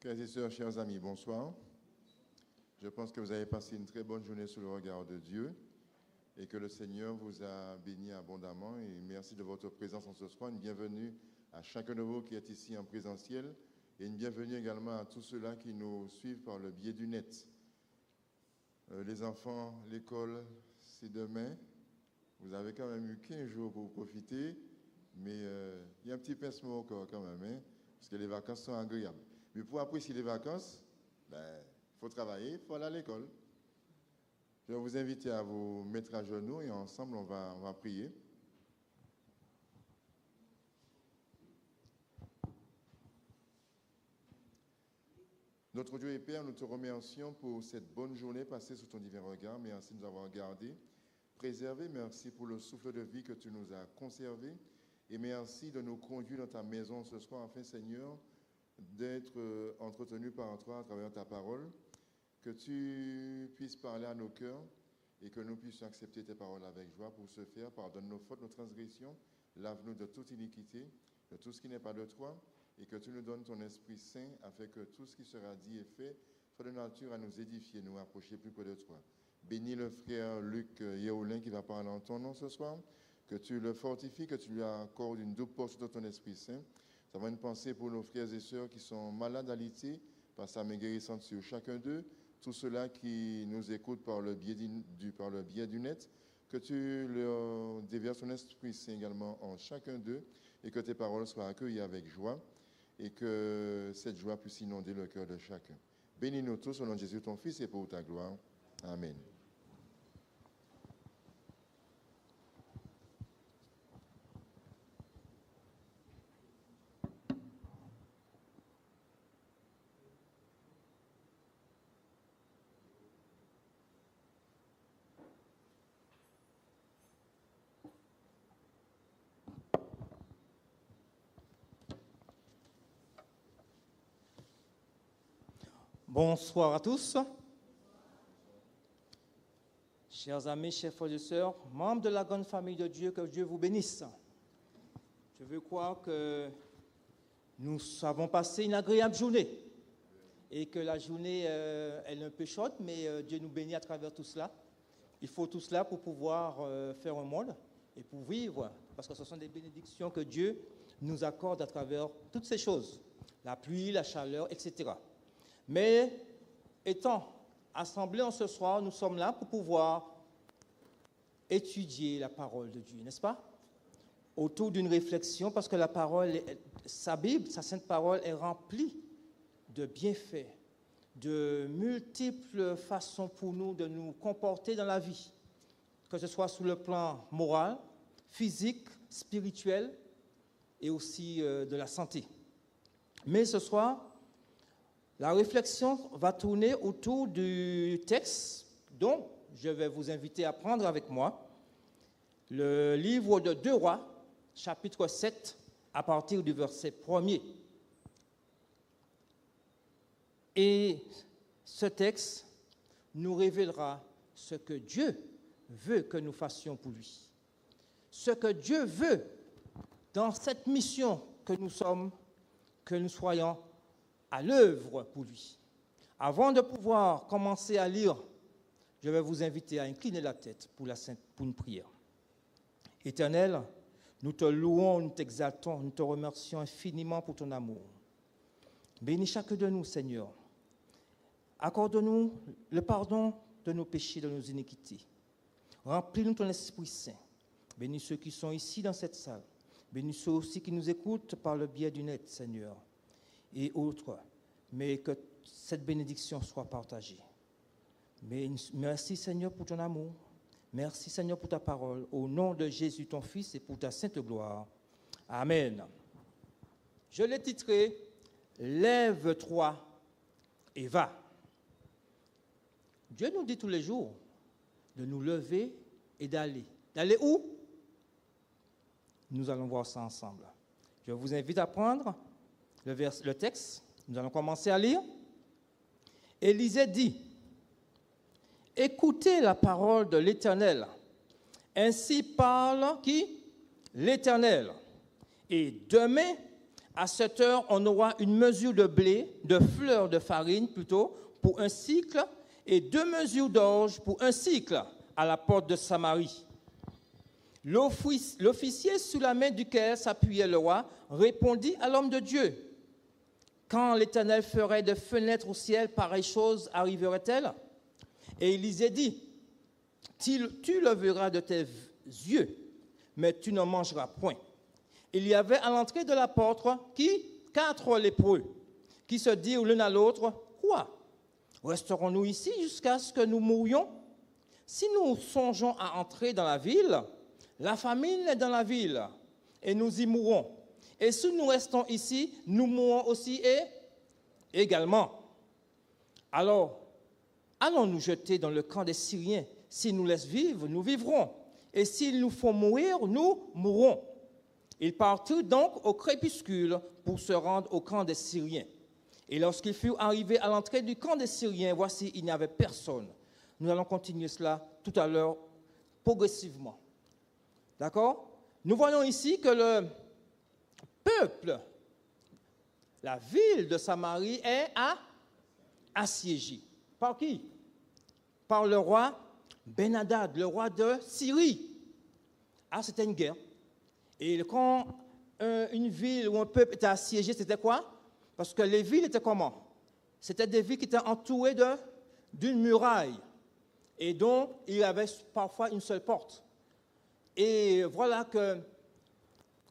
Frères et sœurs, chers amis, bonsoir. Je pense que vous avez passé une très bonne journée sous le regard de Dieu et que le Seigneur vous a béni abondamment. Et merci de votre présence en ce soir. Une bienvenue à chacun de vous qui est ici en présentiel et une bienvenue également à tous ceux-là qui nous suivent par le biais du net. Les enfants, l'école, c'est demain. Vous avez quand même eu 15 jours pour profiter, mais il y a un petit pincement au corps quand même, hein, parce que les vacances sont agréables. Mais pour apprécier les vacances, il faut travailler, il faut aller à l'école. Je vais vous inviter à vous mettre à genoux et ensemble, on va prier. Notre Dieu et Père, nous te remercions pour cette bonne journée passée sous ton divin regard. Merci de nous avoir gardés, préservés. Merci pour le souffle de vie que tu nous as conservé. Et merci de nous conduire dans ta maison ce soir, afin, Seigneur, d'être entretenu par toi à travers ta parole, que tu puisses parler à nos cœurs et que nous puissions accepter tes paroles avec joie. Pour ce faire, pardonne nos fautes, nos transgressions, lave-nous de toute iniquité, de tout ce qui n'est pas de toi, et que tu nous donnes ton Esprit Saint afin que tout ce qui sera dit et fait soit de nature à nous édifier, nous approcher plus près de toi. Bénis le frère Luc Yéolin qui va parler en ton nom ce soir, que tu le fortifies, que tu lui accordes une double portion de ton Esprit Saint. Nous avons une pensée pour nos frères et sœurs qui sont malades à l'ité, par sa main guérissante sur chacun d'eux, tous ceux-là qui nous écoutent par le biais du net, que tu leur déverses ton Esprit Saint également en chacun d'eux et que tes paroles soient accueillies avec joie et que cette joie puisse inonder le cœur de chacun. Bénis-nous tous au nom de Jésus, ton Fils, et pour ta gloire. Amen. Bonsoir à tous. Chers amis, chers frères et sœurs, membres de la grande famille de Dieu, que Dieu vous bénisse. Je veux croire que nous avons passé une agréable journée et que la journée elle est un peu chaude, mais Dieu nous bénit à travers tout cela. Il faut tout cela pour pouvoir faire un monde et pour vivre, parce que ce sont des bénédictions que Dieu nous accorde à travers toutes ces choses, la pluie, la chaleur, etc. Mais étant assemblés en ce soir, nous sommes là pour pouvoir étudier la parole de Dieu, n'est-ce pas? Autour d'une réflexion, parce que la parole, sa Bible, sa sainte parole est remplie de bienfaits, de multiples façons pour nous de nous comporter dans la vie, que ce soit sur le plan moral, physique, spirituel et aussi de la santé. Mais ce soir, la réflexion va tourner autour du texte dont je vais vous inviter à prendre avec moi le livre de 2 Rois, chapitre 7, à partir du verset 1er. Et ce texte nous révélera ce que Dieu veut que nous fassions pour lui. Ce que Dieu veut dans cette mission que nous sommes, que nous soyons à l'œuvre pour lui. Avant de pouvoir commencer à lire, je vais vous inviter à incliner la tête pour une prière. Éternel, nous te louons, nous t'exaltons, nous te remercions infiniment pour ton amour. Bénis chacun de nous, Seigneur. Accorde-nous le pardon de nos péchés, de nos iniquités. Remplis-nous ton Esprit Saint. Bénis ceux qui sont ici dans cette salle. Bénis ceux aussi qui nous écoutent par le biais du net, Seigneur, et autres, mais que cette bénédiction soit partagée. Mais merci Seigneur pour ton amour, merci Seigneur pour ta parole, au nom de Jésus ton Fils et pour ta sainte gloire. Amen. Je l'ai titré « Lève-toi et va ». Dieu nous dit tous les jours de nous lever et d'aller. D'aller où? Nous allons voir ça ensemble. Je vous invite à prendre le texte, nous allons commencer à lire. Élisée dit, « Écoutez la parole de l'Éternel. Ainsi parle qui? L'Éternel. Et demain, À cette heure, on aura une mesure de blé, de fleur de farine plutôt, pour un cycle, et 2 mesures d'orge pour un cycle à la porte de Samarie. L'officier sous la main duquel s'appuyait le roi répondit à l'homme de Dieu. Quand l'Éternel ferait de fenêtres au ciel, pareille chose arriverait-elle? Et Élisée dit, tu le verras de tes yeux, mais tu n'en mangeras point. Il y avait à l'entrée de la porte 4 lépreux qui se dirent l'un à l'autre, quoi? Resterons-nous ici jusqu'à ce que nous mourions? Si nous songeons à entrer dans la ville, la famine est dans la ville, et nous y mourrons. Et si nous restons ici, nous mourrons aussi également. Alors, allons nous jeter dans le camp des Syriens. S'ils nous laissent vivre, nous vivrons. Et s'ils nous font mourir, nous mourrons. Ils partirent donc au crépuscule pour se rendre au camp des Syriens. Et lorsqu'ils furent arrivés à l'entrée du camp des Syriens, voici, il n'y avait personne. Nous allons continuer cela tout à l'heure, progressivement. D'accord? Nous voyons ici que le peuple, la ville de Samarie est assiégée. Par qui? Par le roi Ben-Hadad, le roi de Syrie. Ah, c'était une guerre. Et quand une ville ou un peuple était assiégé, c'était quoi? Parce que les villes étaient comment? C'était des villes qui étaient entourées d'une muraille. Et donc, il y avait parfois une seule porte. Et voilà que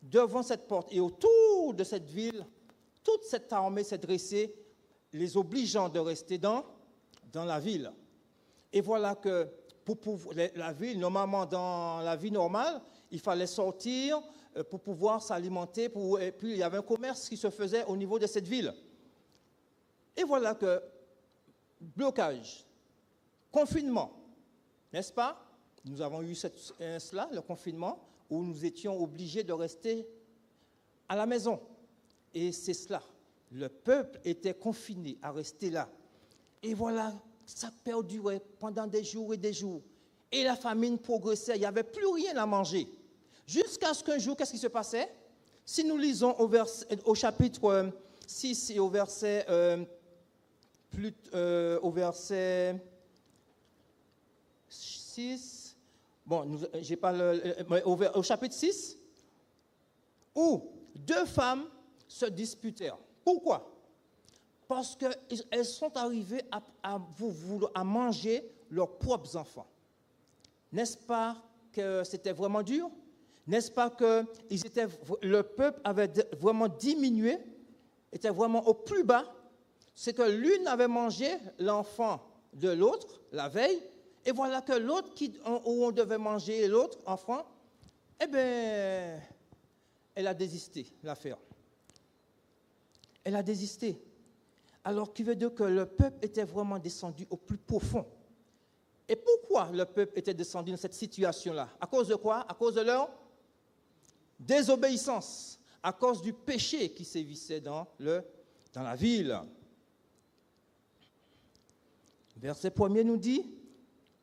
devant cette porte et autour de cette ville, toute cette armée s'est dressée, les obligeant de rester dans la ville. Et voilà que la ville, normalement, dans la vie normale, il fallait sortir pour pouvoir s'alimenter. Et puis, il y avait un commerce qui se faisait au niveau de cette ville. Et voilà que blocage, confinement, n'est-ce pas? Nous avons eu cela, le confinement, où nous étions obligés de rester à la maison. Et c'est cela. Le peuple était confiné à rester là. Et voilà, ça perdurait pendant des jours et des jours. Et la famine progressait, il n'y avait plus rien à manger. Jusqu'à ce qu'un jour, qu'est-ce qui se passait? Si nous lisons au chapitre 6 et au verset 6, bon, j'ai pas au chapitre 6, où 2 femmes se disputèrent. Pourquoi? Parce qu'elles sont arrivées à manger leurs propres enfants. N'est-ce pas que c'était vraiment dur? N'est-ce pas que le peuple avait vraiment diminué, était vraiment au plus bas? C'est que l'une avait mangé l'enfant de l'autre la veille, et voilà que l'autre où on devait manger l'autre enfant, eh bien, elle a désisté, l'affaire. Elle a désisté. Alors, qui veut dire que le peuple était vraiment descendu au plus profond. Et pourquoi le peuple était descendu dans cette situation-là? À cause de quoi? À cause de leur désobéissance, à cause du péché qui sévissait dans la ville. Verset 1er nous dit,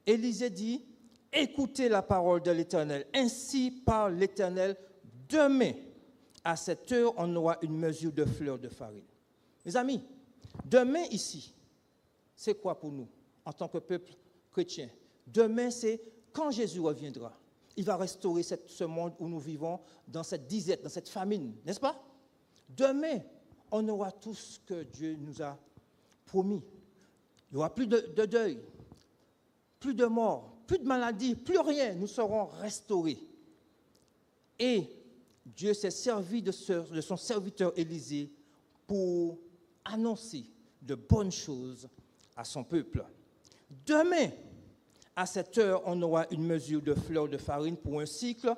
Élisée dit, écoutez la parole de l'Éternel. Ainsi parle l'Éternel, demain, à cette heure, on aura une mesure de fleur de farine. Mes amis, demain ici, c'est quoi pour nous, en tant que peuple chrétien? Demain, c'est quand Jésus reviendra. Il va restaurer ce monde où nous vivons, dans cette disette, dans cette famine, n'est-ce pas? Demain, on aura tout ce que Dieu nous a promis. Il n'y aura plus de deuil, plus de mort, plus de maladie, plus rien. Nous serons restaurés. Et Dieu s'est servi de son serviteur Élisée pour annoncer de bonnes choses à son peuple. Demain, à cette heure, on aura une mesure de fleur de farine pour un cycle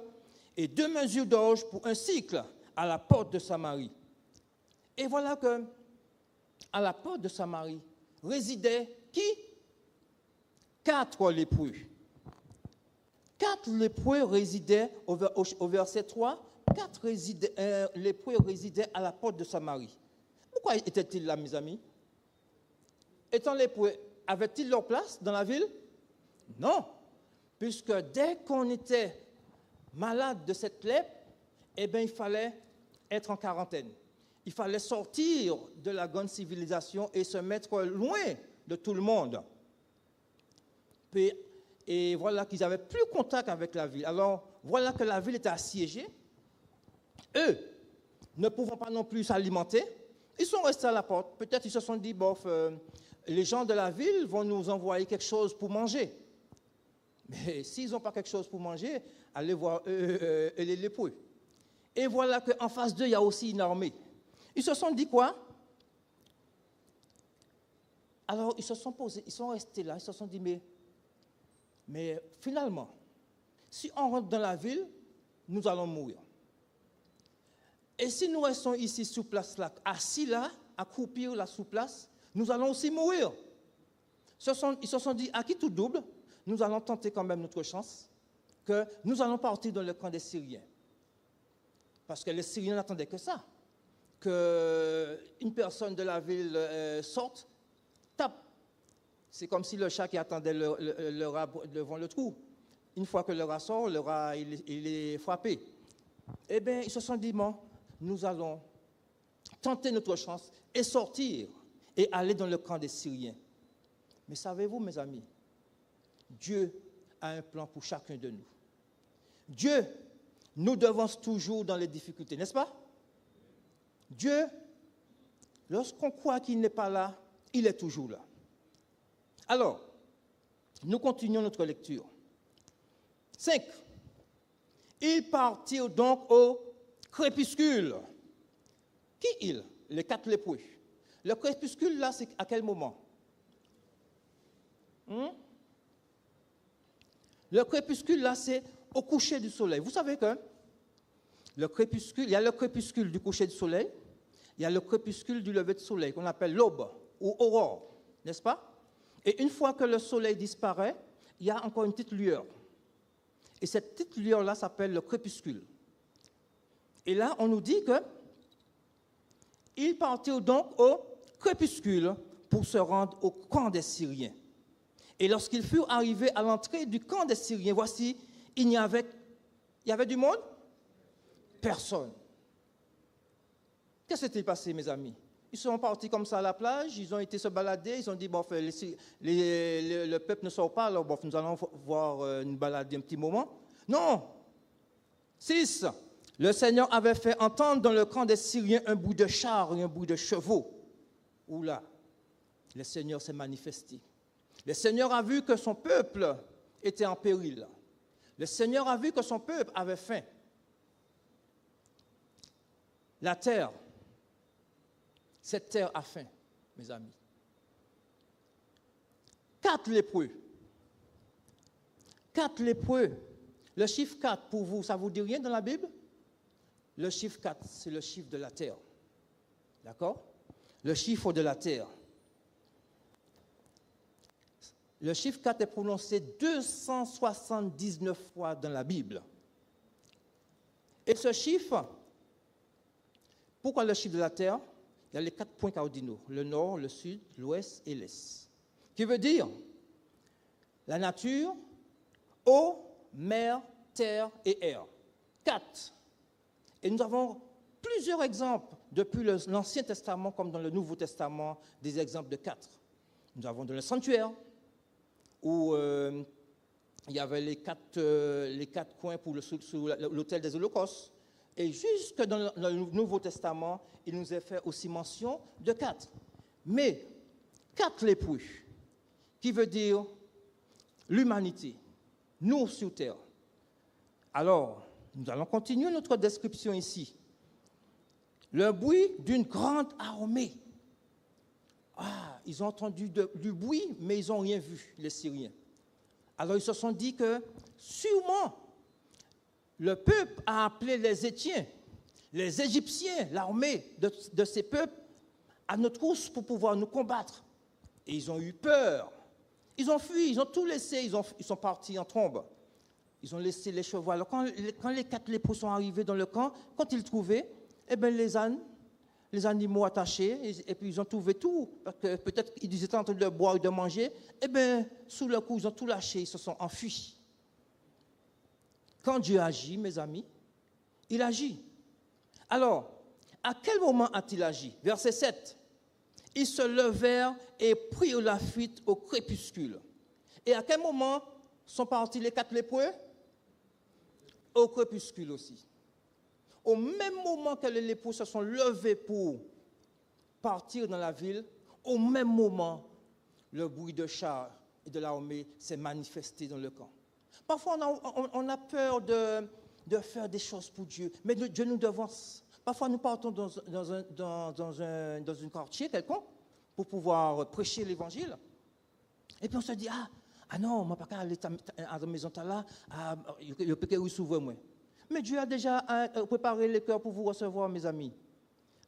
et 2 mesures d'orge pour un cycle à la porte de Samarie. Et voilà que à la porte de Samarie résidaient qui? 4 lépreux. 4 lépreux résidaient, au verset 3, 4 lépreux résidaient à la porte de Samarie. Pourquoi étaient-ils là, mes amis? Étant lépreux, avaient-ils leur place dans la ville? Non, puisque dès qu'on était malade de cette lèpre, eh bien, il fallait être en quarantaine. il fallait sortir de la grande civilisation et se mettre loin de tout le monde. Et voilà qu'ils n'avaient plus contact avec la ville. Alors, voilà que la ville était assiégée. Eux, ne pouvant pas non plus s'alimenter, ils sont restés à la porte. Peut-être ils se sont dit, bof, les gens de la ville vont nous envoyer quelque chose pour manger. Mais s'ils n'ont pas quelque chose pour manger, allez voir les lépreux. Et voilà qu'en face d'eux, il y a aussi une armée. Ils se sont dit quoi? Alors, ils se sont posés, ils sont restés là, ils se sont dit, mais finalement, si on rentre dans la ville, nous allons mourir. Et si nous restons ici sous place, là, assis là, à croupir là sous place, nous allons aussi mourir. Ils se sont dit, à qui tout double, nous allons tenter quand même notre chance, que nous allons partir dans le camp des Syriens. Parce que les Syriens n'attendaient que ça, qu'une personne de la ville sorte, tape. C'est comme si le chat qui attendait le rat devant le trou. Une fois que le rat sort, le rat il est frappé. Eh bien, ils se sont dit, bon, nous allons tenter notre chance et sortir et aller dans le camp des Syriens. Mais savez-vous, mes amis, Dieu a un plan pour chacun de nous. Dieu nous devance toujours dans les difficultés, n'est-ce pas? Dieu, lorsqu'on croit qu'il n'est pas là, il est toujours là. Alors, nous continuons notre lecture. 5. Ils partirent donc au crépuscule. Qui ils? Les 4 lépreux. Le crépuscule, là, c'est à quel moment? Le crépuscule, là, c'est au coucher du soleil. Vous savez que le crépuscule, il y a le crépuscule du coucher du soleil, il y a le crépuscule du lever du soleil, qu'on appelle l'aube ou aurore, n'est-ce pas? Et une fois que le soleil disparaît, il y a encore une petite lueur. Et cette petite lueur-là s'appelle le crépuscule. Et là, on nous dit que ils partirent donc au crépuscule pour se rendre au camp des Syriens. Et lorsqu'ils furent arrivés à l'entrée du camp des Syriens, voici, il y avait du monde? Personne. Qu'est-ce qui s'est passé, mes amis? Ils sont partis comme ça à la plage, ils ont été se balader, ils ont dit, bon, le peuple ne sort pas, alors bon, nous allons nous balader un petit moment. Non! 6. Le Seigneur avait fait entendre dans le camp des Syriens un bruit de chars et un bruit de chevaux. Oula! Le Seigneur s'est manifesté. Le Seigneur a vu que son peuple était en péril. Le Seigneur a vu que son peuple avait faim. La terre, cette terre a faim, mes amis. 4 lépreux. 4 lépreux. Le chiffre 4, pour vous, ça ne vous dit rien dans la Bible? Le chiffre 4, c'est le chiffre de la terre. D'accord? Le chiffre de la terre. Le chiffre 4 est prononcé 279 fois dans la Bible. Et ce chiffre, pourquoi le chiffre de la terre? Il y a les 4 points cardinaux, le nord, le sud, l'ouest et l'est. Qui veut dire la nature, eau, mer, terre et air. 4. Et nous avons plusieurs exemples depuis l'Ancien Testament comme dans le Nouveau Testament, des exemples de 4. Nous avons dans le sanctuaire, où il y avait les quatre coins pour l'autel des holocaustes. Et jusque dans le Nouveau Testament, il nous est fait aussi mention de 4. Mais 4 lépreux, qui veut dire l'humanité, nous sur terre. Alors, nous allons continuer notre description ici. Le bruit d'une grande armée. Ah, ils ont entendu du bruit, mais ils n'ont rien vu, les Syriens. Alors, ils se sont dit que, sûrement, le peuple a appelé les Étiens, les Égyptiens, l'armée de ces peuples, à notre course pour pouvoir nous combattre. Et ils ont eu peur. Ils ont fui, ils ont tout laissé, ils sont partis en trombe. Ils ont laissé les chevaux. Alors, quand les 4 lépreux sont arrivés dans le camp, quand ils trouvaient, eh bien, les ânes, les animaux attachés, et puis ils ont trouvé tout, parce que peut-être qu'ils étaient en train de boire et de manger, eh bien, sous le coup, ils ont tout lâché, ils se sont enfuis. Quand Dieu agit, mes amis, il agit. Alors, À quel moment a-t-il agi? Verset 7. Ils se levèrent et prirent la fuite au crépuscule. Et à quel moment sont partis les 4 lépreux? Au crépuscule aussi. Au même moment que les lépreux se sont levés pour partir dans la ville, au même moment, le bruit de chars et de l'armée s'est manifesté dans le camp. Parfois, on a peur de faire des choses pour Dieu, mais Dieu nous devance. Parfois, nous partons dans un quartier quelconque pour pouvoir prêcher l'évangile. Et puis on se dit, ah non, je ne peux pas aller à la maison là, je peux s'ouvrir moi. Mais Dieu a déjà préparé le cœur pour vous recevoir, mes amis.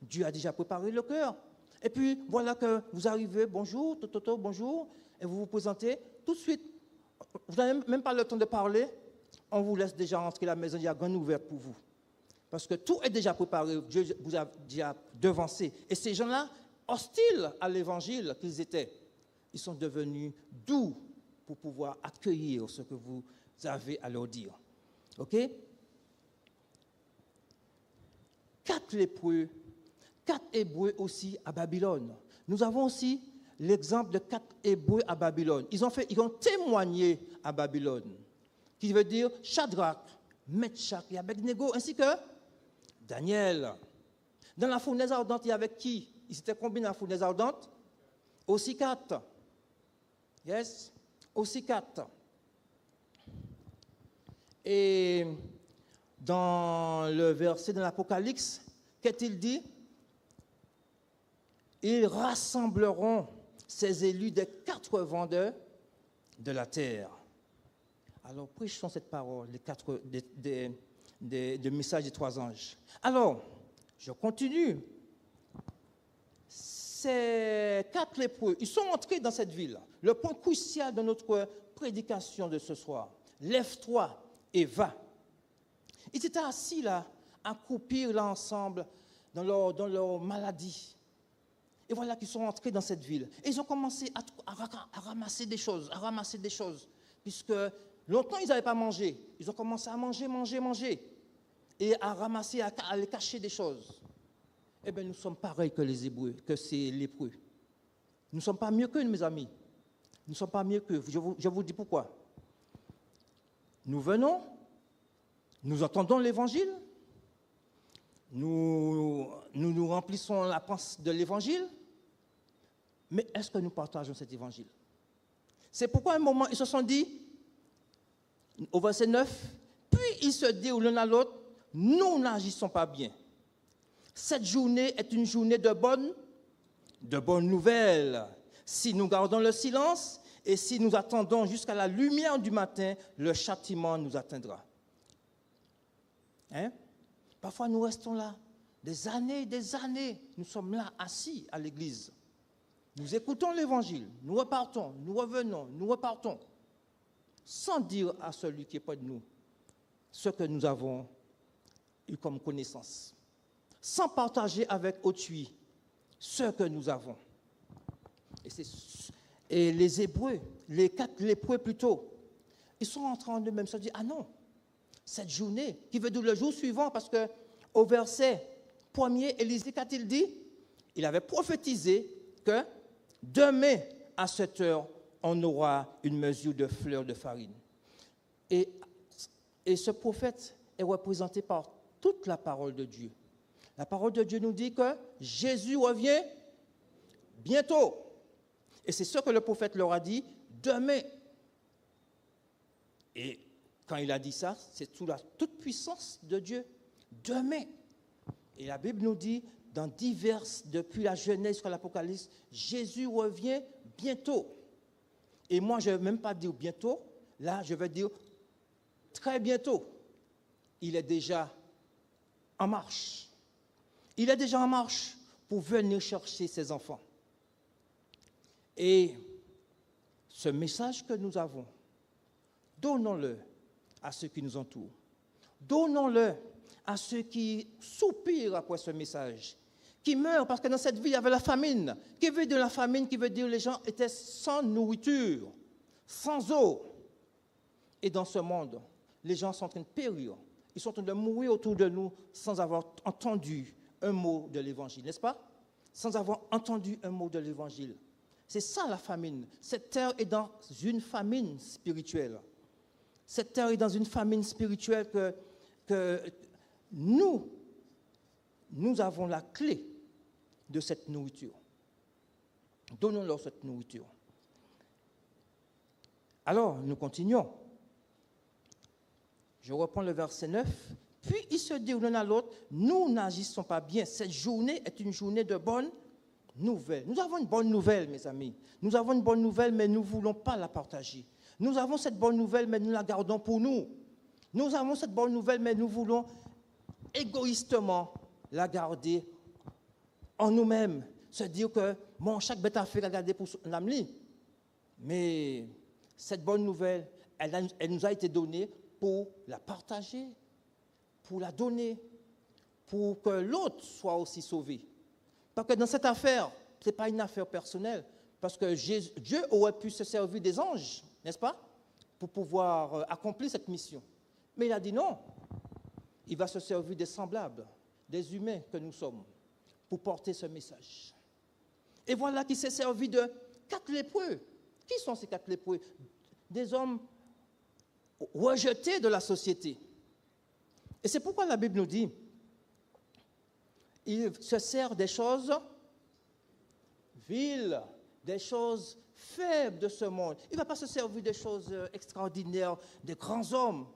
Dieu a déjà préparé le cœur. Et puis, voilà que vous arrivez, bonjour, bonjour, et vous vous présentez. Tout de suite, vous n'avez même pas le temps de parler, on vous laisse déjà rentrer à la maison, il y a grande ouverte pour vous. Parce que tout est déjà préparé, Dieu vous a déjà devancé. Et ces gens-là, hostiles à l'évangile qu'ils étaient, ils sont devenus doux pour pouvoir accueillir ce que vous avez à leur dire. OK? 4 lépreux, 4 Hébreux aussi à Babylone. Nous avons aussi l'exemple de 4 Hébreux à Babylone. Ils ont témoigné à Babylone, qui veut dire Shadrach, Meshach et Abednego, ainsi que Daniel. Dans la fournaise ardente, il y avait qui? Ils étaient combien dans la fournaise ardente? Aussi 4. Yes, aussi 4. Et dans le verset de l'Apocalypse, qu'est-il dit? Ils rassembleront ces élus des 4 vents de la terre. Alors, prêchons cette parole, des messages des 3 anges. Alors, je continue. Ces 4 lépreux, ils sont entrés dans cette ville. Le point crucial de notre prédication de ce soir. Lève-toi et va. Ils étaient assis là, à croupir là ensemble dans leur maladie. Et voilà qu'ils sont entrés dans cette ville. Et ils ont commencé à ramasser des choses, puisque longtemps ils n'avaient pas mangé. Ils ont commencé à manger, et à ramasser, à aller cacher des choses. Eh bien, nous sommes pareils que les Hébreux, que ces lépreux. Nous ne sommes pas mieux qu'eux, mes amis. Nous ne sommes pas mieux qu'eux. Je vous dis pourquoi. Nous venons, nous entendons l'évangile, nous remplissons la pensée de l'évangile, mais est-ce que nous partageons cet évangile? C'est pourquoi à un moment, ils se sont dit, au verset 9, puis ils se dirent l'un à l'autre, nous n'agissons pas bien. Cette journée est une journée de bonnes nouvelles. Si nous gardons le silence et si nous attendons jusqu'à la lumière du matin, le châtiment nous atteindra. Hein? Parfois, nous restons là, des années, nous sommes là, assis à l'église. Nous écoutons l'évangile, nous repartons, nous revenons, nous repartons, sans dire à celui qui est près de nous ce que nous avons eu comme connaissance, sans partager avec autrui ce que nous avons. Et les Hébreux, les 4 lépreux plutôt, ils sont en train de même se dire, ah non, cette journée, qui veut dire le jour suivant, parce qu'au verset 1er, Élisée, qu'a-t-il dit? Il avait prophétisé que demain, à cette heure, on aura une mesure de fleurs de farine. Et ce prophète est représenté par toute la parole de Dieu. La parole de Dieu nous dit que Jésus revient bientôt. Et c'est ce que le prophète leur a dit, demain. Et quand il a dit ça, c'est sous la toute puissance de Dieu. Demain. Et la Bible nous dit, dans depuis la Genèse jusqu'à l'Apocalypse, Jésus revient bientôt. Et moi, je ne vais même pas dire bientôt, là, je vais dire très bientôt. Il est déjà en marche. Il est déjà en marche pour venir chercher ses enfants. Et ce message que nous avons, donnons-le à ceux qui nous entourent. Donnons-le à ceux qui soupirent après ce message, qui meurent parce que dans cette vie, il y avait la famine. Qui veut dire la famine? Qui veut dire les gens étaient sans nourriture, sans eau. Et dans ce monde, les gens sont en train de périr. Ils sont en train de mourir autour de nous sans avoir entendu un mot de l'évangile, n'est-ce pas? Sans avoir entendu un mot de l'évangile. C'est ça la famine. Cette terre est dans une famine spirituelle. Cette terre est dans une famine spirituelle que nous avons la clé de cette nourriture. Donnons-leur cette nourriture. Alors, nous continuons. Je reprends le verset 9. Puis il se dit l'un à l'autre, nous n'agissons pas bien. Cette journée est une journée de bonne nouvelle. Nous avons une bonne nouvelle, mes amis. Nous avons une bonne nouvelle, mais nous ne voulons pas la partager. Nous avons cette bonne nouvelle, mais nous la gardons pour nous. Nous avons cette bonne nouvelle, mais nous voulons égoïstement la garder en nous-mêmes. Se dire que, bon, chaque bête a fait la garder pour son âme. Mais cette bonne nouvelle, elle nous a été donnée pour la partager, pour la donner, pour que l'autre soit aussi sauvé. Parce que dans cette affaire, ce n'est pas une affaire personnelle, parce que Dieu aurait pu se servir des anges, n'est-ce pas, pour pouvoir accomplir cette mission. Mais il a dit non, il va se servir des semblables, des humains que nous sommes, pour porter ce message. Et voilà qu'il s'est servi de 4 lépreux. Qui sont ces 4 lépreux? Des hommes rejetés de la société. Et c'est pourquoi la Bible nous dit, il se sert des choses viles, des choses faibles de ce monde. Il ne va pas se servir des choses extraordinaires, des grands hommes.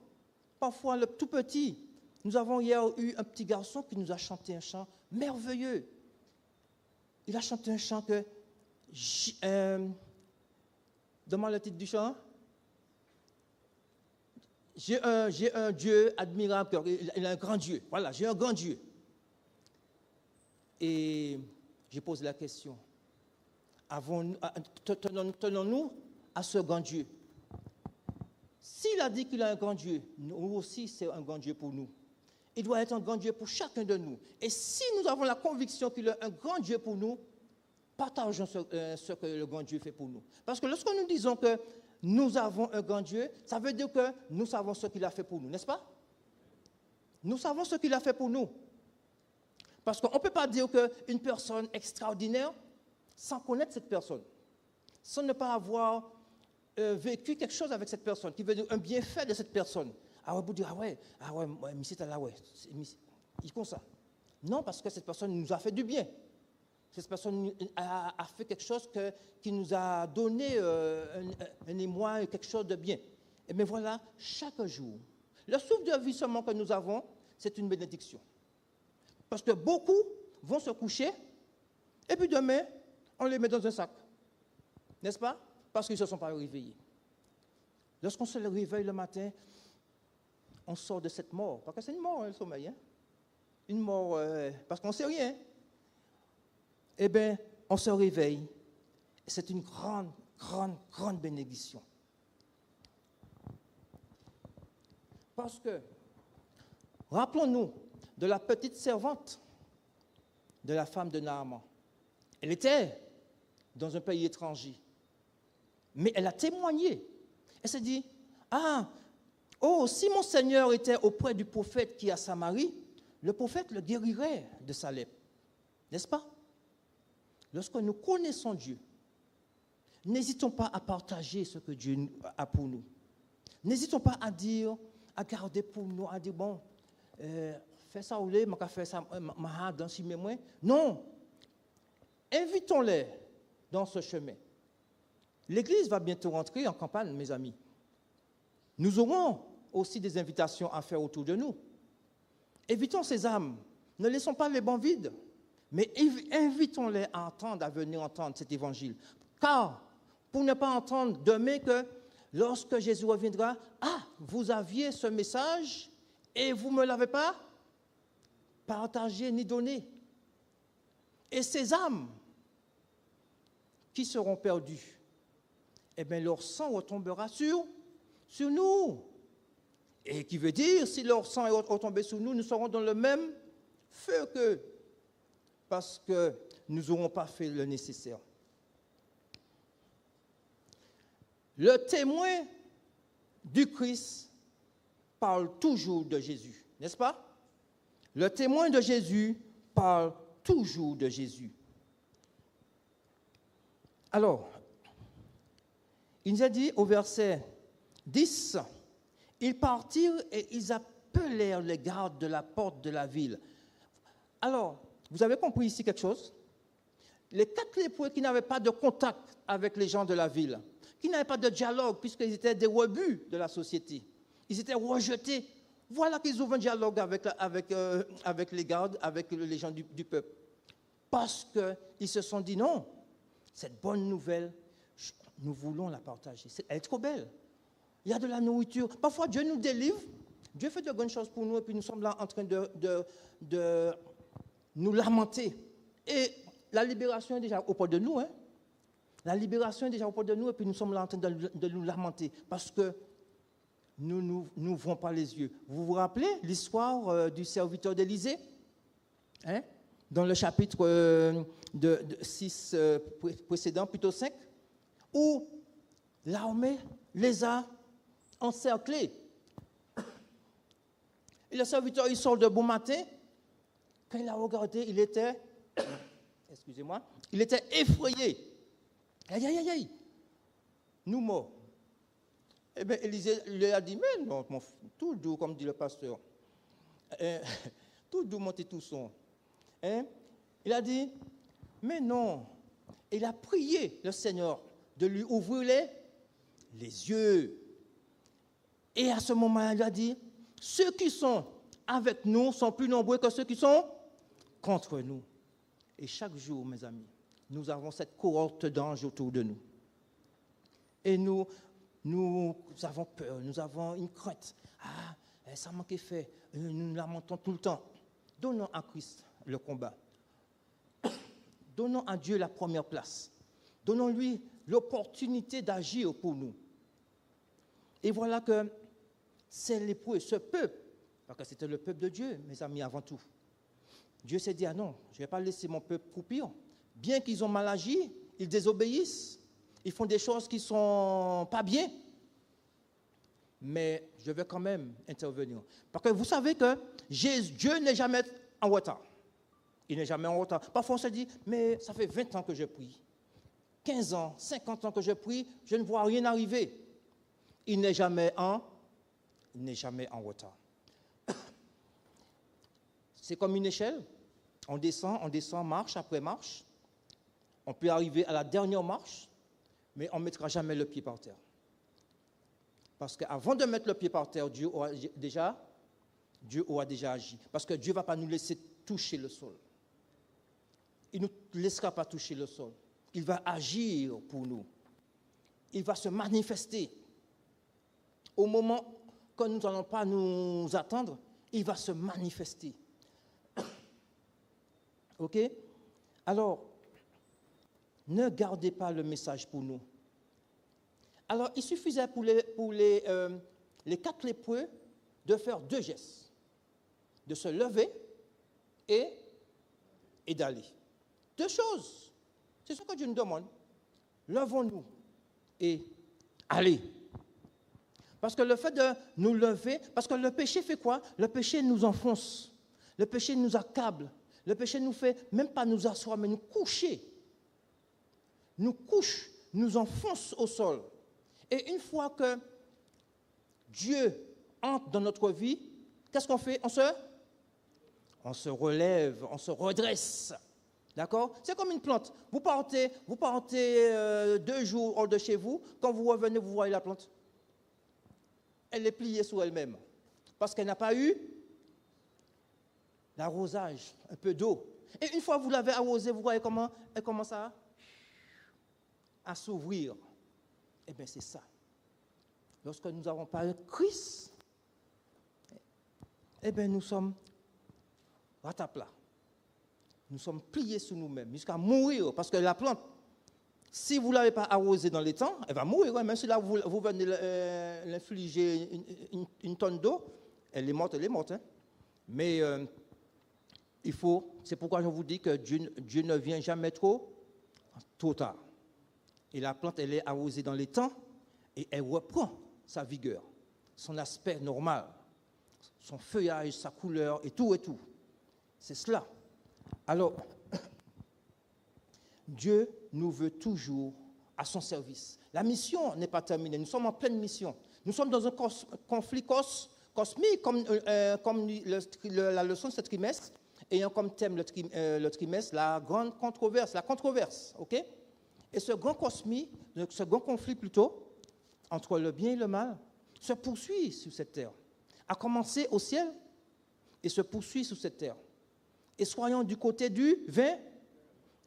Parfois, le tout petit. Nous avons hier eu un petit garçon qui nous a chanté un chant merveilleux. Il a chanté un chant que... demande le titre du chant. J'ai un Dieu admirable, il a un grand Dieu. Voilà, j'ai un grand Dieu. Et je pose la question, tenons-nous à ce grand Dieu? S'il a dit qu'il a un grand Dieu, nous aussi c'est un grand Dieu pour nous. Il doit être un grand Dieu pour chacun de nous. Et si nous avons la conviction qu'il est un grand Dieu pour nous, partageons ce que le grand Dieu fait pour nous. Parce que lorsque nous disons que nous avons un grand Dieu, ça veut dire que nous savons ce qu'il a fait pour nous, n'est-ce pas? Nous savons ce qu'il a fait pour nous. Parce qu'on ne peut pas dire qu'une personne extraordinaire sans connaître cette personne, sans ne pas avoir vécu quelque chose avec cette personne, qui veut dire un bienfait de cette personne. Ah ouais, vous dire, mais c'est là, ouais, il est comme ça. Non, parce que cette personne nous a fait du bien. Cette personne a fait quelque chose qui nous a donné un émoi, quelque chose de bien. Et bien voilà, chaque jour, le souffle de vie seulement que nous avons, c'est une bénédiction. Parce que beaucoup vont se coucher, et puis demain, on les met dans un sac. N'est-ce pas? Parce qu'ils ne se sont pas réveillés. Lorsqu'on se réveille le matin, on sort de cette mort. Parce que c'est une mort, le sommeil. Hein? Une mort, parce qu'on ne sait rien. Eh bien, on se réveille. C'est une grande, grande, grande bénédiction. Parce que, rappelons-nous de la petite servante de la femme de Naaman. Elle était dans un pays étranger. Mais elle a témoigné. Elle s'est dit, si mon Seigneur était auprès du prophète qui est à Samarie, le prophète le guérirait de sa lèpre. N'est-ce pas? Lorsque nous connaissons Dieu, n'hésitons pas à partager ce que Dieu a pour nous. N'hésitons pas à dire, à garder pour nous, à dire, bon, fais ça ou les, je fais ça, dans si moi. Non. Invitons-les dans ce chemin. L'Église va bientôt rentrer en campagne, mes amis. Nous aurons aussi des invitations à faire autour de nous. Invitons ces âmes. Ne laissons pas les bancs vides, mais invitons-les à entendre, à venir entendre cet évangile. Car, pour ne pas entendre demain que lorsque Jésus reviendra, vous aviez ce message et vous ne me l'avez pas partagé ni donné. Et ces âmes qui seront perdues, eh bien, leur sang retombera sur nous. Et qui veut dire, si leur sang est retombé sur nous, nous serons dans le même feu qu'eux, parce que nous n'aurons pas fait le nécessaire. Le témoin du Christ parle toujours de Jésus, n'est-ce pas? Le témoin de Jésus parle toujours de Jésus. Alors, il nous a dit au verset 10, ils partirent et ils appelèrent les gardes de la porte de la ville. Alors, vous avez compris ici quelque chose? Les 4 lépreux qui n'avaient pas de contact avec les gens de la ville, qui n'avaient pas de dialogue, puisqu'ils étaient des rebuts de la société, ils étaient rejetés. Voilà qu'ils ouvrent un dialogue avec les gardes, avec les gens du peuple. Parce qu'ils se sont dit, non, cette bonne nouvelle, nous voulons la partager. Elle est trop belle. Il y a de la nourriture. Parfois, Dieu nous délivre. Dieu fait de bonnes choses pour nous et puis nous sommes là en train de nous lamenter. Et la libération est déjà au porte de nous. Hein? La libération est déjà au porte de nous et puis nous sommes là en train de nous lamenter parce que nous n'ouvrons pas les yeux. Vous vous rappelez l'histoire du serviteur d'Élysée, hein? Dans le chapitre 6 précédent, plutôt 5, où l'armée les a encerclés. Et le serviteur, il sort de bon matin. Quand il a regardé, il était effrayé. Aïe, aïe, aïe, aïe. Nous morts. Eh bien, Élisée lui a dit, mais non, tout doux, comme dit le pasteur. Tout doux, montez tout son. Hein? Il a dit, mais non. Il a prié le Seigneur de lui ouvrir les yeux. Et à ce moment, il a dit, ceux qui sont avec nous sont plus nombreux que ceux qui sont contre nous. Et chaque jour, mes amis, nous avons cette cohorte d'anges autour de nous. Et nous avons peur, nous avons une crainte. Ah, ça manque fait. Nous nous lamentons tout le temps. Donnons à Christ le combat. Donnons à Dieu la première place. Donnons-lui l'opportunité d'agir pour nous. Et voilà que c'est lépreux, ce peuple, parce que c'était le peuple de Dieu, mes amis, avant tout. Dieu s'est dit, ah non, je ne vais pas laisser mon peuple croupir. Bien qu'ils ont mal agi, ils désobéissent, ils font des choses qui ne sont pas bien. Mais je vais quand même intervenir. Parce que vous savez que Dieu n'est jamais en retard. Il n'est jamais en retard. Parfois on se dit, mais ça fait 20 ans que je prie. 15 ans, 50 ans que je prie, je ne vois rien arriver. Il n'est jamais en retard. C'est comme une échelle. On descend, marche après marche. On peut arriver à la dernière marche, mais on ne mettra jamais le pied par terre. Parce qu'avant de mettre le pied par terre, Dieu aura déjà agi. Parce que Dieu ne va pas nous laisser toucher le sol. Il ne nous laissera pas toucher le sol. Il va agir pour nous. Il va se manifester. Au moment que nous n'allons pas nous attendre, il va se manifester. OK? Alors, ne gardez pas le message pour nous. Alors, il suffisait pour les 4 lépreux de faire 2 gestes. De se lever et d'aller. 2 choses. C'est ce que Dieu nous demande. Levons-nous et allez. Parce que le fait de nous lever, parce que le péché fait quoi? Le péché nous enfonce. Le péché nous accable. Le péché nous fait même pas nous asseoir, mais nous coucher. Nous couche, nous enfonce au sol. Et une fois que Dieu entre dans notre vie, qu'est-ce qu'on fait? On se relève, on se redresse. D'accord? C'est comme une plante. Vous partez 2 jours hors de chez vous, quand vous revenez, vous voyez la plante. Elle est pliée sur elle-même. Parce qu'elle n'a pas eu l'arrosage, un peu d'eau. Et une fois que vous l'avez arrosée, vous voyez comment elle commence à s'ouvrir. Eh bien, c'est ça. Lorsque nous n'avons pas le Christ, eh bien, nous sommes ratapla. Nous sommes pliés sur nous-mêmes jusqu'à mourir. Parce que la plante, si vous ne l'avez pas arrosée dans les temps, elle va mourir. Même si là, vous venez l'infliger une tonne d'eau, elle est morte. Hein. Mais c'est pourquoi je vous dis que Dieu ne vient jamais trop tard. Et la plante, elle est arrosée dans les temps et elle reprend sa vigueur, son aspect normal, son feuillage, sa couleur et tout et tout. C'est cela. Alors, Dieu nous veut toujours à son service. La mission n'est pas terminée. Nous sommes en pleine mission. Nous sommes dans un conflit cosmique, comme la leçon de ce trimestre, ayant comme thème le trimestre la grande controverse, la controverse. OK? Et ce grand conflit plutôt, entre le bien et le mal, se poursuit sur cette terre. A commencé au ciel et se poursuit sur cette terre. Et soyons du côté du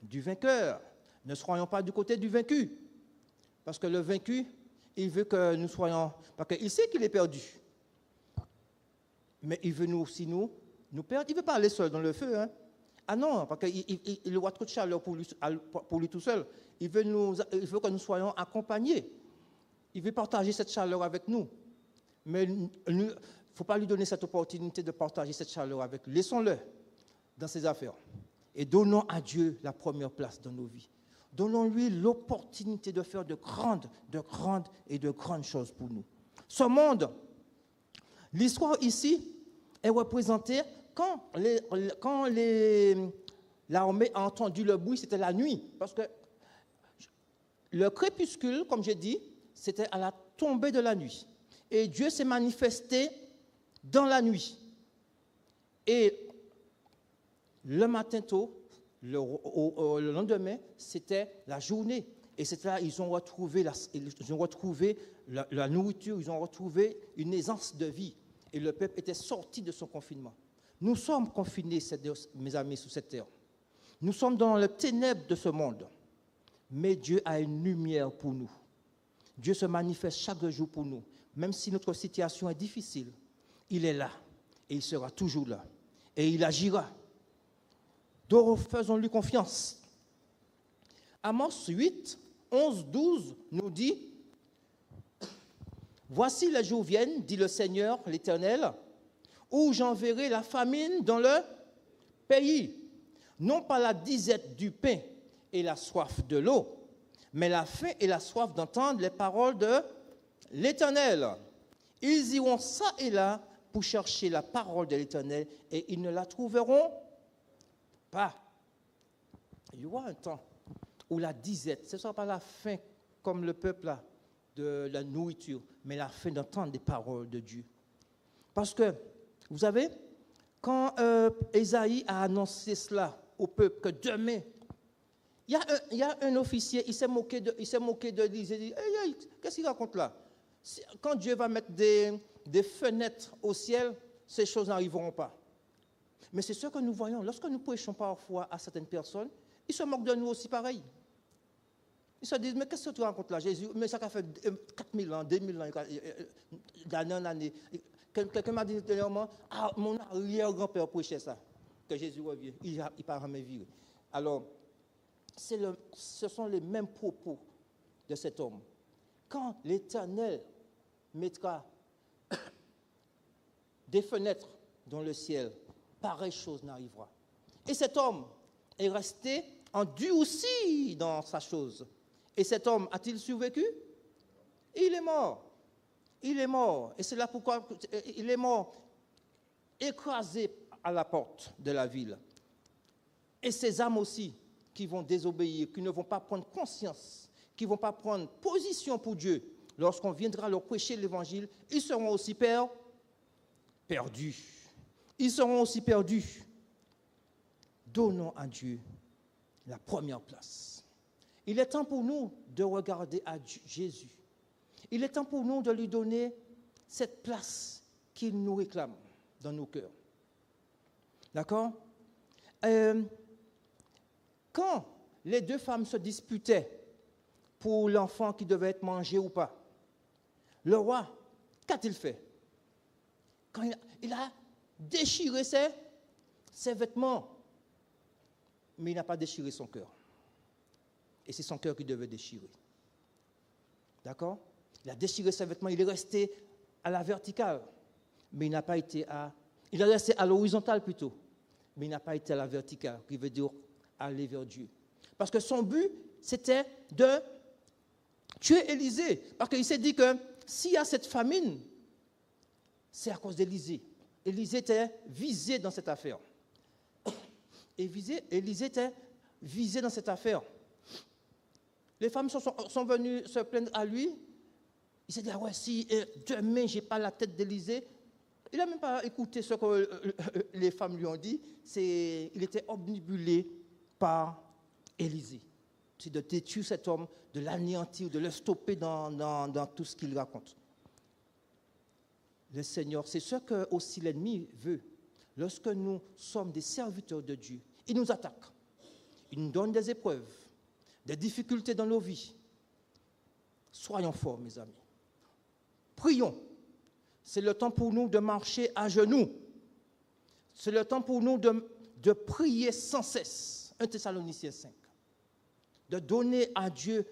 vainqueur. Ne soyons pas du côté du vaincu. Parce que le vaincu, il veut que nous soyons... Parce qu'il sait qu'il est perdu. Mais il veut nous aussi nous perdre. Il ne veut pas aller seul dans le feu. Hein. Ah non, parce qu'il voit trop de chaleur pour lui tout seul. Il veut que nous soyons accompagnés. Il veut partager cette chaleur avec nous. Mais il ne faut pas lui donner cette opportunité de partager cette chaleur avec lui. Laissons-le dans ses affaires. Et donnons à Dieu la première place dans nos vies. Donnons-lui l'opportunité de faire de grandes et de grandes choses pour nous. Ce monde, l'histoire ici est représentée quand l'armée a entendu le bruit, c'était la nuit. Parce que le crépuscule, comme j'ai dit, c'était à la tombée de la nuit. Et Dieu s'est manifesté dans la nuit. Et le matin tôt, le lendemain, c'était la journée. Et c'est là ils ont retrouvé la nourriture, ils ont retrouvé une aisance de vie. Et le peuple était sorti de son confinement. Nous sommes confinés, mes amis, sous cette terre. Nous sommes dans les ténèbres de ce monde. Mais Dieu a une lumière pour nous. Dieu se manifeste chaque jour pour nous. Même si notre situation est difficile, il est là. Et il sera toujours là. Et il agira. Donc, faisons-lui confiance. Amos 8, 11, 12 nous dit « Voici les jours viennent, dit le Seigneur, l'Éternel, où j'enverrai la famine dans le pays, non pas la disette du pain et la soif de l'eau, mais la faim et la soif d'entendre les paroles de l'Éternel. Ils iront ça et là pour chercher la parole de l'Éternel et ils ne la trouveront pas. » Il y aura un temps où la disette, ce ne sera pas la faim comme le peuple là, de la nourriture, mais la faim d'entendre des paroles de Dieu. Parce que, vous savez, quand Ésaïe a annoncé cela au peuple, que demain, il y a un officier, il s'est moqué de l'Église, il dit, hey, qu'est-ce qu'il raconte là? Quand Dieu va mettre des fenêtres au ciel, ces choses n'arriveront pas. Mais c'est ce que nous voyons. Lorsque nous prêchons parfois à certaines personnes, ils se moquent de nous aussi pareil. Ils se disent, mais qu'est-ce que tu racontes là, Jésus? Mais ça a fait 4000 ans, 2000 ans, d'année en année. Quelqu'un m'a dit dernièrement, mon arrière-grand-père prêchait ça, que Jésus revient. Il part jamais viré. Alors, ce sont les mêmes propos de cet homme. Quand l'Éternel mettra des fenêtres dans le ciel, pareille chose n'arrivera. Et cet homme est resté endurci dans sa chose. Et cet homme a-t-il survécu? Il est mort. Il est mort. Et c'est là pourquoi il est mort, écrasé à la porte de la ville. Et ces âmes aussi qui vont désobéir, qui ne vont pas prendre conscience, qui ne vont pas prendre position pour Dieu, lorsqu'on viendra leur prêcher l'évangile, ils seront aussi perdus. Ils seront aussi perdus. Donnons à Dieu la première place. Il est temps pour nous de regarder à Jésus. Il est temps pour nous de lui donner cette place qu'il nous réclame dans nos cœurs. D'accord? Quand les deux femmes se disputaient pour l'enfant qui devait être mangé ou pas, le roi, qu'a-t-il fait? Quand il a déchiré ses vêtements, mais il n'a pas déchiré son cœur. Et c'est son cœur qui devait déchirer. D'accord? Il a déchiré ses vêtements, il est resté à la verticale, mais il n'a pas été il est resté à l'horizontale plutôt, mais il n'a pas été à la verticale, qui veut dire aller vers Dieu. Parce que son but, c'était de tuer Élisée. Parce qu'il s'est dit que s'il y a cette famine, c'est à cause d'Élisée. Élisée était visé dans cette affaire. Et Élisée était visé dans cette affaire. Les femmes sont venues se plaindre à lui. Il s'est dit, ah ouais, si demain je n'ai pas la tête d'Élisée. Il n'a même pas écouté ce que les femmes lui ont dit. Il était obnubilé par Élisée. C'est de détruire cet homme, de l'anéantir, de le stopper dans tout ce qu'il raconte. Le Seigneur, c'est ce que aussi l'ennemi veut. Lorsque nous sommes des serviteurs de Dieu, il nous attaque. Il nous donne des épreuves, des difficultés dans nos vies. Soyons forts, mes amis. Prions. C'est le temps pour nous de marcher à genoux. C'est le temps pour nous de prier sans cesse. 1 Thessaloniciens 5. De donner à Dieu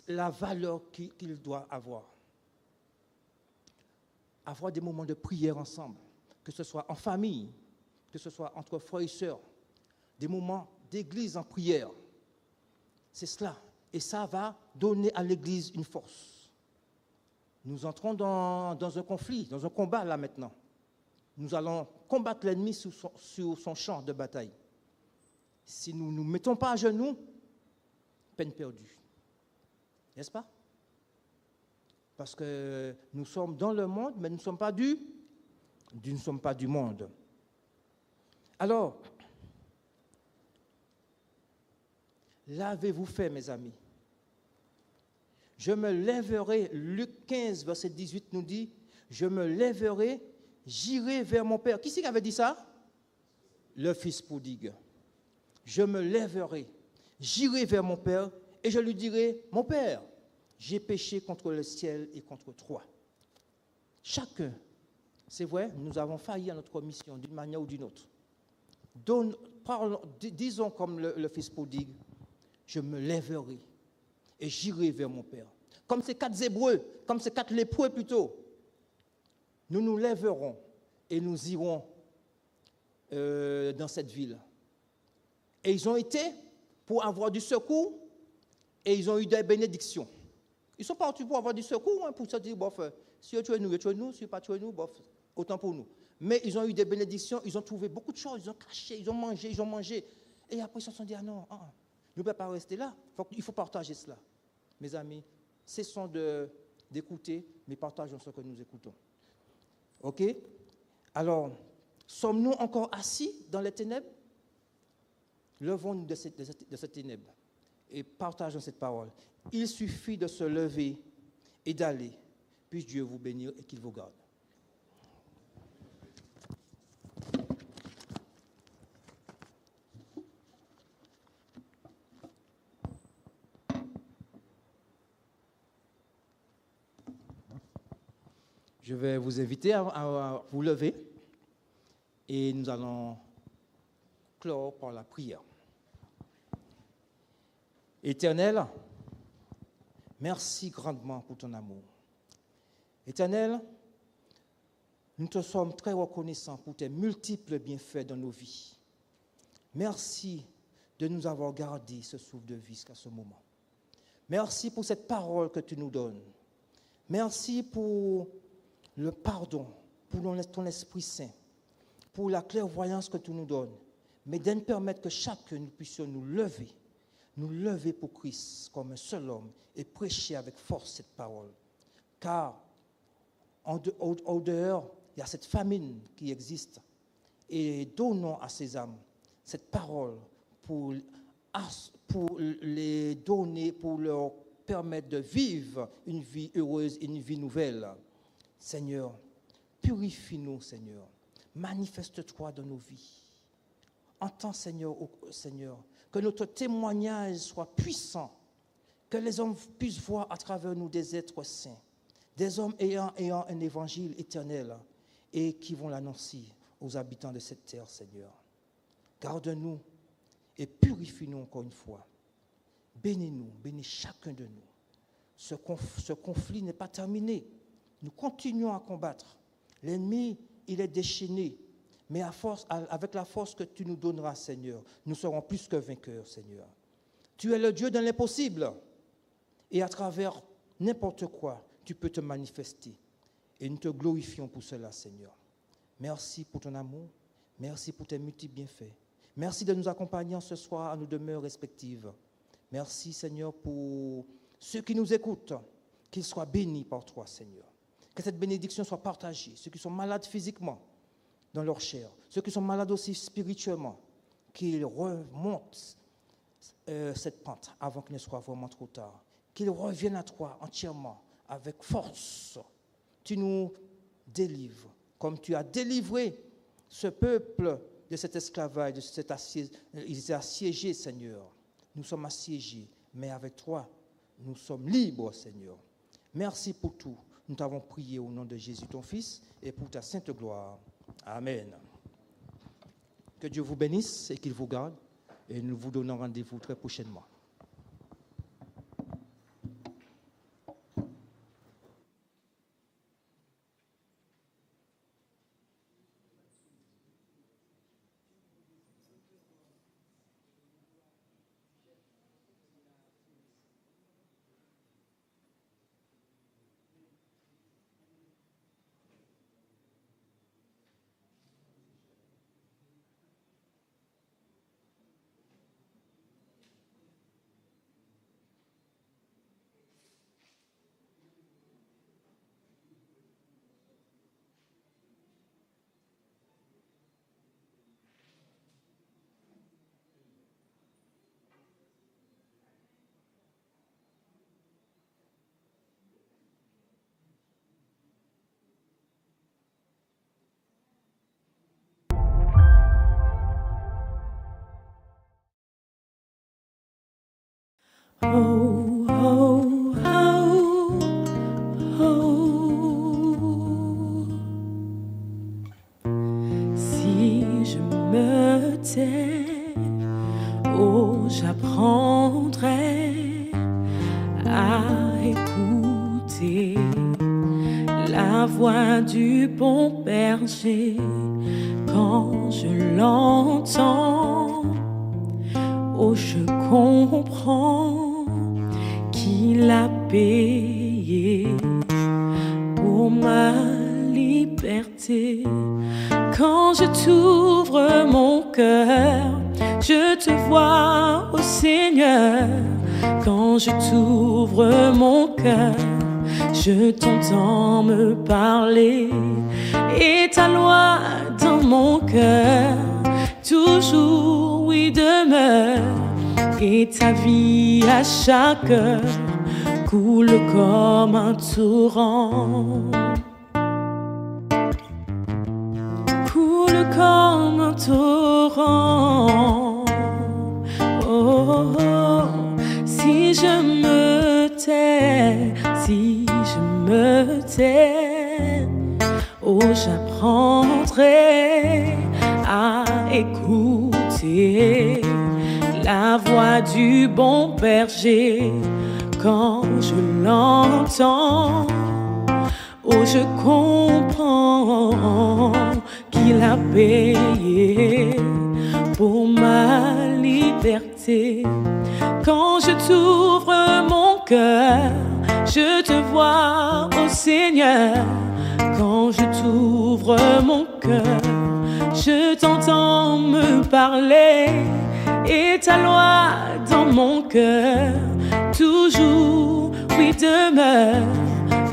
la valeur qu'il doit avoir. Avoir des moments de prière ensemble, que ce soit en famille, que ce soit entre frères et sœurs, des moments d'église en prière. C'est cela. Et ça va donner à l'église une force. Nous entrons dans un conflit, dans un combat là maintenant. Nous allons combattre l'ennemi sur son champ de bataille. Si nous ne nous mettons pas à genoux, peine perdue. N'est-ce pas? Parce que nous sommes dans le monde, mais nous ne sommes pas du monde. Alors, l'avez-vous fait, mes amis? Je me lèverai, Luc 15, verset 18 nous dit, je me lèverai, j'irai vers mon Père. Qui c'est qui avait dit ça? Le fils prodigue. Je me lèverai, j'irai vers mon Père et je lui dirai, mon Père, j'ai péché contre le ciel et contre toi. Chacun, c'est vrai, nous avons failli à notre mission d'une manière ou d'une autre. Disons comme le fils prodigue, je me lèverai et j'irai vers mon Père. Comme ces 4 Hébreux, comme ces 4 lépreux plutôt, nous nous lèverons et nous irons dans cette ville. Et ils ont été pour avoir du secours et ils ont eu des bénédictions. Ils sont partis pour avoir du secours, pour se dire, bof, si tu es nous, si pas tu es nous, bof, autant pour nous. Mais ils ont eu des bénédictions, ils ont trouvé beaucoup de choses, ils ont caché, ils ont mangé. Et après, ils se sont dit, ah non, nous ne pouvons pas rester là, il faut partager cela. Mes amis, cessons d'écouter, mais partageons ce que nous écoutons. OK? Alors, sommes-nous encore assis dans les ténèbres? Levons-nous de cette ténèbre et partageons cette parole. Il suffit de se lever et d'aller. Puisse Dieu vous bénir et qu'il vous garde. Je vais vous inviter à vous lever et nous allons clore par la prière. Éternel, merci grandement pour ton amour. Éternel, nous te sommes très reconnaissants pour tes multiples bienfaits dans nos vies. Merci de nous avoir gardé ce souffle de vie jusqu'à ce moment. Merci pour cette parole que tu nous donnes. Merci pour le pardon, pour ton Esprit Saint, pour la clairvoyance que tu nous donnes, mais de nous permettre que chacun nous puissions nous lever pour Christ comme un seul homme et prêcher avec force cette parole. Car au dehors, il y a cette famine qui existe et donnons à ces âmes cette parole pour les donner, pour leur permettre de vivre une vie heureuse, une vie nouvelle. Seigneur, purifie-nous, Seigneur. Manifeste-toi dans nos vies. Entends, Seigneur, que notre témoignage soit puissant, que les hommes puissent voir à travers nous des êtres saints, des hommes ayant un évangile éternel et qui vont l'annoncer aux habitants de cette terre, Seigneur. Garde-nous et purifie-nous encore une fois. Bénis-nous, bénis chacun de nous. Ce conflit n'est pas terminé. Nous continuons à combattre. L'ennemi, il est déchaîné. Mais avec la force que tu nous donneras, Seigneur, nous serons plus que vainqueurs, Seigneur. Tu es le Dieu de l'impossible. Et à travers n'importe quoi, tu peux te manifester. Et nous te glorifions pour cela, Seigneur. Merci pour ton amour. Merci pour tes multiples bienfaits. Merci de nous accompagner ce soir à nos demeures respectives. Merci, Seigneur, pour ceux qui nous écoutent, qu'ils soient bénis par toi, Seigneur. Que cette bénédiction soit partagée. Ceux qui sont malades physiquement, dans leur chair, ceux qui sont malades aussi spirituellement, qu'ils remontent cette pente avant qu'il ne soit vraiment trop tard. Qu'ils reviennent à toi entièrement, avec force. Tu nous délivres, comme tu as délivré ce peuple de cet esclavage, de cet ils étaient assiégés, Seigneur. Nous sommes assiégés, mais avec toi, nous sommes libres, Seigneur. Merci pour tout. Nous t'avons prié au nom de Jésus, ton Fils, et pour ta sainte gloire. Amen. Que Dieu vous bénisse et qu'il vous garde, et nous vous donnons rendez-vous très prochainement. Oh, oh, oh, oh. Si je me tais, oh, j'apprendrai à écouter la voix du bon berger quand je l'entends. Oh, je comprends qu'il a payé pour ma liberté. Quand je t'ouvre mon cœur, je te vois, ô Seigneur. Quand je t'ouvre mon cœur, je t'entends me parler. Et ta loi dans mon cœur, toujours oui demeure. Et ta vie à chaque heure coule comme un torrent. Coule comme un torrent. Oh, oh, oh. Si je me tais, si je me tais, oh, j'apprendrai à écouter la voix du bon berger. Quand je l'entends, oh, je comprends qu'il a payé pour ma liberté. Quand je t'ouvre mon cœur, je te vois, ô Seigneur. Quand je t'ouvre mon cœur, je t'entends me parler. Et ta loi dans mon cœur, toujours oui demeure.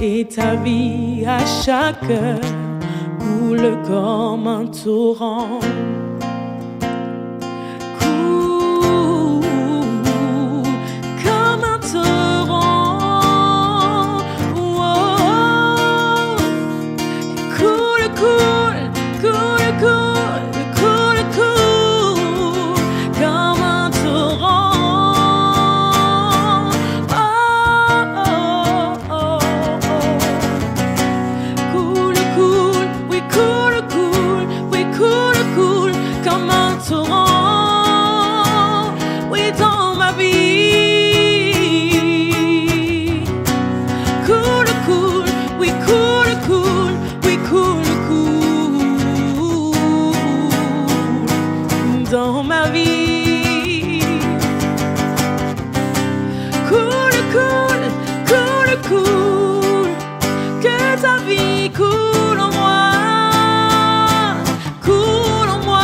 Et ta vie à chaque heure coule comme un torrent. Coule comme un torrent. Oh, coule, coule, coule, coule, coule, coule comme un torrent. Oh, oh, oh, oh. Coule, coule, oui, coule, coule, oui, coule, coule comme un torrent. Oui, dans ma vie. Coule, coule, oui, coule, coule, oui, coule, coule dans ma vie. Coule, coule, coule, coule, que ta vie coule en moi, coule en moi.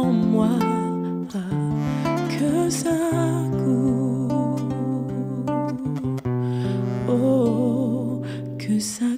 en moi, que ça coule, oh, que ça